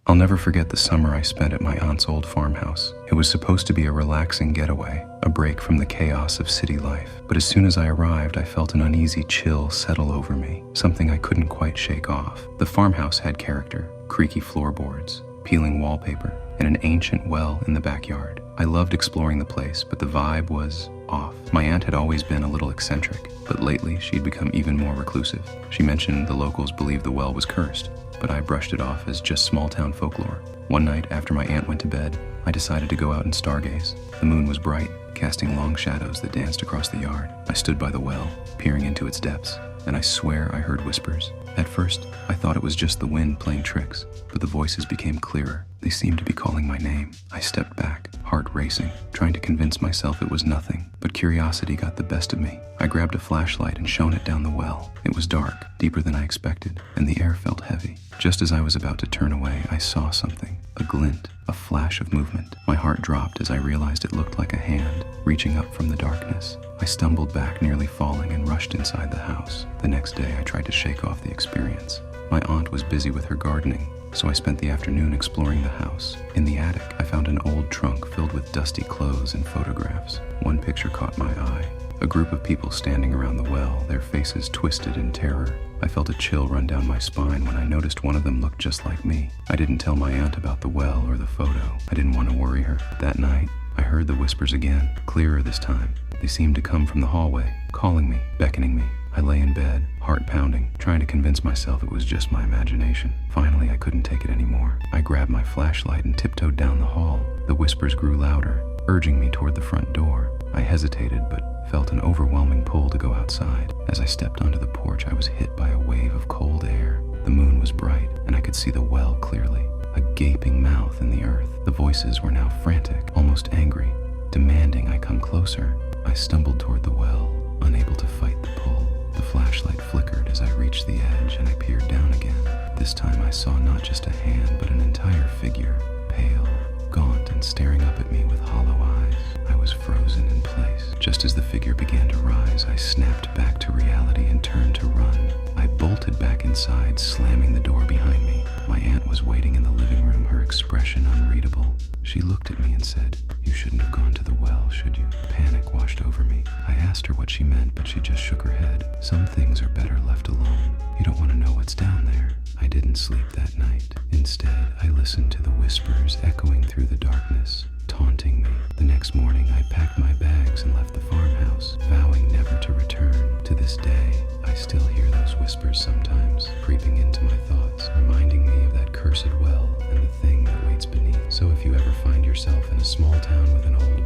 I'll never forget the summer I spent at my aunt's old farmhouse. It was supposed to be a relaxing getaway, a break from the chaos of city life. But as soon as I arrived, I felt an uneasy chill settle over me, something I couldn't quite shake off. The farmhouse had character, creaky floorboards, peeling wallpaper, and an ancient well in the backyard. I loved exploring the place, but the vibe was off. My aunt had always been a little eccentric, but lately she'd become even more reclusive. She mentioned the locals believed the well was cursed, but I brushed it off as just small-town folklore. One night, after my aunt went to bed, I decided to go out and stargaze. The moon was bright, casting long shadows that danced across the yard. I stood by the well, peering into its depths, and I swear I heard whispers. At first, I thought it was just the wind playing tricks, but the voices became clearer. They seemed to be calling my name. I stepped back, heart racing, trying to convince myself it was nothing, but curiosity got the best of me. I grabbed a flashlight and shone it down the well. It was dark, deeper than I expected, and the air felt heavy. Just as I was about to turn away, I saw something, a glint, a flash of movement. My heart dropped as I realized it looked like a hand, reaching up from the darkness. I stumbled back, nearly falling, and rushed inside the house. The next day, I tried to shake off the experience. My aunt was busy with her gardening, so I spent the afternoon exploring the house. In the attic, I found an old trunk filled with dusty clothes and photographs. One picture caught my eye. A group of people standing around the well, their faces twisted in terror. I felt a chill run down my spine when I noticed one of them looked just like me. I didn't tell my aunt about the well or the photo. I didn't want to worry her. That night, I heard the whispers again, clearer this time. They seemed to come from the hallway, calling me, beckoning me. I lay in bed, heart pounding, trying to convince myself it was just my imagination. Finally, I couldn't take it anymore. I grabbed my flashlight and tiptoed down the hall. The whispers grew louder, urging me toward the front door. I hesitated, but felt an overwhelming pull to go outside. As I stepped onto the porch, I was hit by a wave of cold air. The moon was bright, and I could see the well clearly, a gaping mouth in the earth. The voices were now frantic, almost angry, demanding I come closer. I stumbled toward the well, unable to fight the pull. The flashlight flickered as I reached the edge, and I peered down again. This time I saw not just a hand, but an entire figure, pale, gaunt, and staring up at me with hollow eyes. I was frozen in place. Just as the figure began to rise, I snapped back to reality and turned to run. I bolted back inside, slamming the door behind me. My aunt was waiting in the living room, her expression unreadable. She looked at me and said, "You shouldn't have gone to the well, should you?" Panic washed over me. I asked her what she meant, but she just shook her head. "Some things are better left alone. You don't want to know what's down there." I didn't sleep that night. Instead, I listened to the whispers echoing through the darkness, taunting me. The next morning, I packed my bags and left the farmhouse, vowing never to return. To this day, I still hear those whispers sometimes, creeping into my thoughts, reminding me of that cursed well and the thing that waits beneath. So if you ever find yourself in a small town with an old